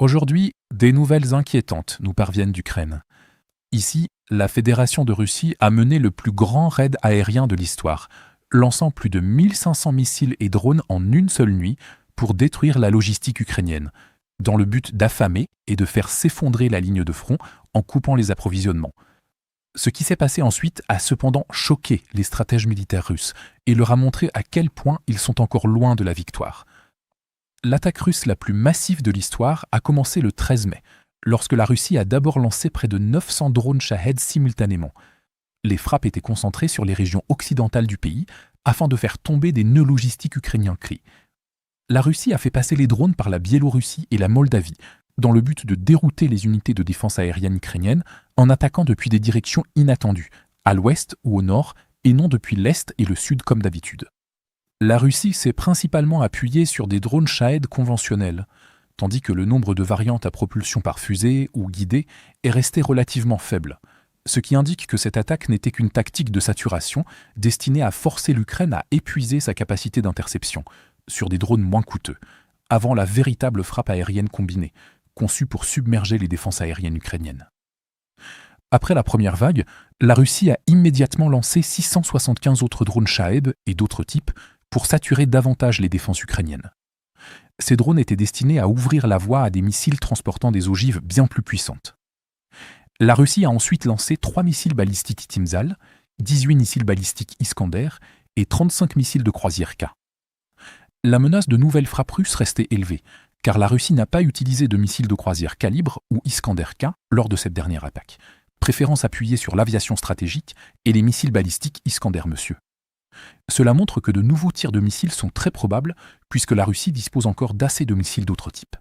Aujourd'hui, des nouvelles inquiétantes nous parviennent d'Ukraine. Ici, la Fédération de Russie a mené le plus grand raid aérien de l'histoire, lançant plus de 1500 missiles et drones en une seule nuit pour détruire la logistique ukrainienne, dans le but d'affamer et de faire s'effondrer la ligne de front en coupant les approvisionnements. Ce qui s'est passé ensuite a cependant choqué les stratèges militaires russes et leur a montré à quel point ils sont encore loin de la victoire. L'attaque russe la plus massive de l'histoire a commencé le 13 mai, lorsque la Russie a d'abord lancé près de 900 drones Shahed simultanément. Les frappes étaient concentrées sur les régions occidentales du pays afin de faire tomber des nœuds logistiques ukrainiens clés. La Russie a fait passer les drones par la Biélorussie et la Moldavie, dans le but de dérouter les unités de défense aérienne ukrainiennes en attaquant depuis des directions inattendues, à l'ouest ou au nord, et non depuis l'est et le sud comme d'habitude. La Russie s'est principalement appuyée sur des drones Shahed conventionnels, tandis que le nombre de variantes à propulsion par fusée ou guidée est resté relativement faible, ce qui indique que cette attaque n'était qu'une tactique de saturation destinée à forcer l'Ukraine à épuiser sa capacité d'interception sur des drones moins coûteux, avant la véritable frappe aérienne combinée, conçue pour submerger les défenses aériennes ukrainiennes. Après la première vague, la Russie a immédiatement lancé 675 autres drones Shahed et d'autres types pour saturer davantage les défenses ukrainiennes. Ces drones étaient destinés à ouvrir la voie à des missiles transportant des ogives bien plus puissantes. La Russie a ensuite lancé 3 missiles balistiques Timzal, 18 missiles balistiques Iskander et 35 missiles de croisière K. La menace de nouvelles frappes russes restait élevée, car la Russie n'a pas utilisé de missiles de croisière Calibre ou Iskander K lors de cette dernière attaque, préférant s'appuyer sur l'aviation stratégique et les missiles balistiques Iskander Monsieur. Cela montre que de nouveaux tirs de missiles sont très probables puisque la Russie dispose encore d'assez de missiles d'autres types.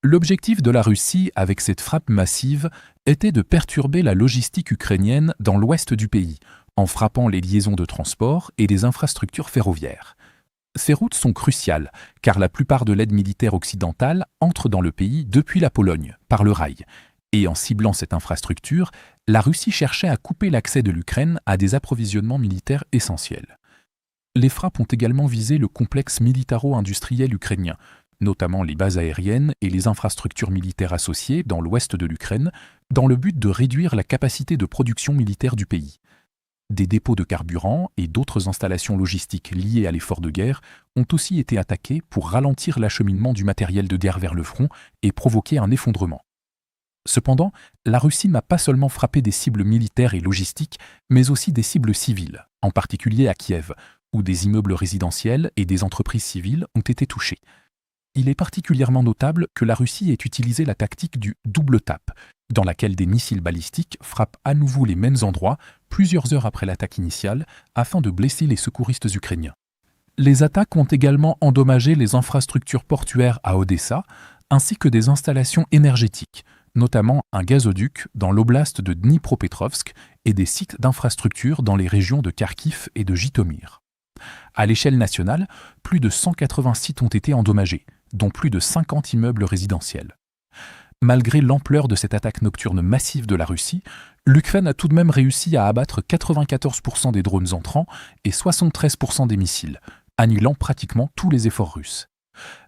L'objectif de la Russie avec cette frappe massive était de perturber la logistique ukrainienne dans l'ouest du pays, en frappant les liaisons de transport et les infrastructures ferroviaires. Ces routes sont cruciales, car la plupart de l'aide militaire occidentale entre dans le pays depuis la Pologne, par le rail. Et en ciblant cette infrastructure, la Russie cherchait à couper l'accès de l'Ukraine à des approvisionnements militaires essentiels. Les frappes ont également visé le complexe militaro-industriel ukrainien, notamment les bases aériennes et les infrastructures militaires associées dans l'ouest de l'Ukraine, dans le but de réduire la capacité de production militaire du pays. Des dépôts de carburant et d'autres installations logistiques liées à l'effort de guerre ont aussi été attaqués pour ralentir l'acheminement du matériel de guerre vers le front et provoquer un effondrement. Cependant, la Russie n'a pas seulement frappé des cibles militaires et logistiques, mais aussi des cibles civiles, en particulier à Kiev, où des immeubles résidentiels et des entreprises civiles ont été touchés. Il est particulièrement notable que la Russie ait utilisé la tactique du double tap, dans laquelle des missiles balistiques frappent à nouveau les mêmes endroits plusieurs heures après l'attaque initiale afin de blesser les secouristes ukrainiens. Les attaques ont également endommagé les infrastructures portuaires à Odessa ainsi que des installations énergétiques, notamment un gazoduc dans l'oblast de Dnipropetrovsk et des sites d'infrastructures dans les régions de Kharkiv et de Jitomir. À l'échelle nationale, plus de 180 sites ont été endommagés, dont plus de 50 immeubles résidentiels. Malgré l'ampleur de cette attaque nocturne massive de la Russie, l'Ukraine a tout de même réussi à abattre 94% des drones entrants et 73% des missiles, annulant pratiquement tous les efforts russes.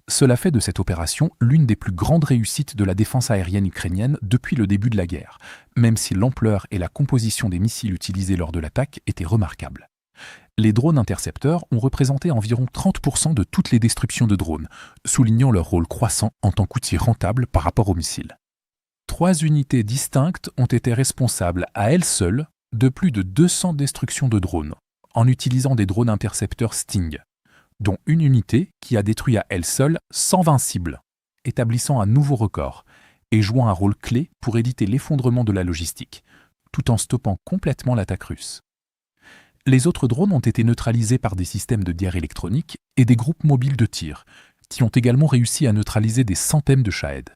Cela fait de cette opération l'une des plus grandes réussites de la défense aérienne ukrainienne depuis le début de la guerre, même si l'ampleur et la composition des missiles utilisés lors de l'attaque étaient remarquables. Les drones intercepteurs ont représenté environ 30% de toutes les destructions de drones, soulignant leur rôle croissant en tant qu'outil rentable par rapport aux missiles. 3 unités distinctes ont été responsables à elles seules de plus de 200 destructions de drones, en utilisant des drones intercepteurs Sting, dont une unité qui a détruit à elle seule 120 cibles, établissant un nouveau record et jouant un rôle clé pour éviter l'effondrement de la logistique, tout en stoppant complètement l'attaque russe. Les autres drones ont été neutralisés par des systèmes de guerre électronique et des groupes mobiles de tir, qui ont également réussi à neutraliser des centaines de Shahed.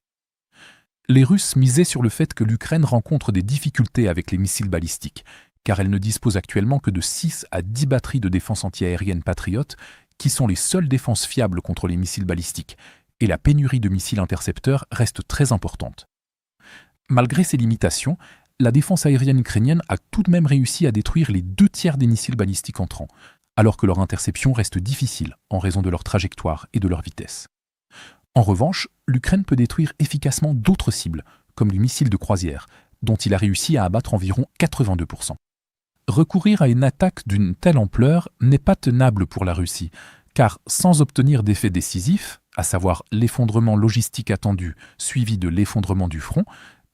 Les Russes misaient sur le fait que l'Ukraine rencontre des difficultés avec les missiles balistiques, car elle ne dispose actuellement que de 6 à 10 batteries de défense antiaérienne Patriot, qui sont les seules défenses fiables contre les missiles balistiques, et la pénurie de missiles intercepteurs reste très importante. Malgré ces limitations, la défense aérienne ukrainienne a tout de même réussi à détruire les 2 tiers des missiles balistiques entrants, alors que leur interception reste difficile en raison de leur trajectoire et de leur vitesse. En revanche, l'Ukraine peut détruire efficacement d'autres cibles, comme les missiles de croisière, dont il a réussi à abattre environ 82%. Recourir à une attaque d'une telle ampleur n'est pas tenable pour la Russie, car sans obtenir d'effet décisif, à savoir l'effondrement logistique attendu suivi de l'effondrement du front,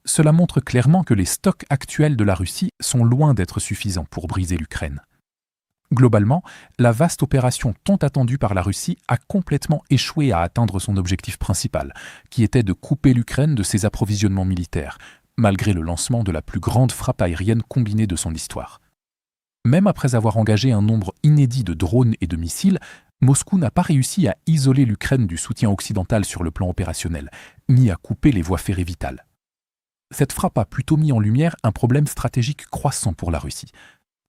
cela montre clairement que les stocks actuels de la Russie sont loin d'être suffisants pour briser l'Ukraine. Globalement, la vaste opération tant attendue par la Russie a complètement échoué à atteindre son objectif principal, qui était de couper l'Ukraine de ses approvisionnements militaires, malgré le lancement de la plus grande frappe aérienne combinée de son histoire. Même après avoir engagé un nombre inédit de drones et de missiles, Moscou n'a pas réussi à isoler l'Ukraine du soutien occidental sur le plan opérationnel, ni à couper les voies ferrées vitales. Cette frappe a plutôt mis en lumière un problème stratégique croissant pour la Russie.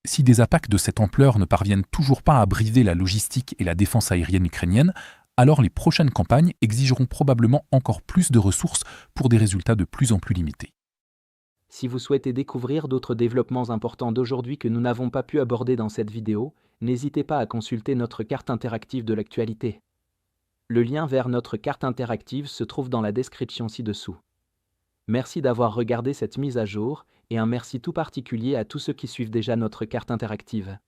Si des attaques de cette ampleur ne parviennent toujours pas à briser la logistique et la défense aérienne ukrainienne, alors les prochaines campagnes exigeront probablement encore plus de ressources pour des résultats de plus en plus limités. Si vous souhaitez découvrir d'autres développements importants d'aujourd'hui que nous n'avons pas pu aborder dans cette vidéo, n'hésitez pas à consulter notre carte interactive de l'actualité. Le lien vers notre carte interactive se trouve dans la description ci-dessous. Merci d'avoir regardé cette mise à jour et un merci tout particulier à tous ceux qui suivent déjà notre carte interactive.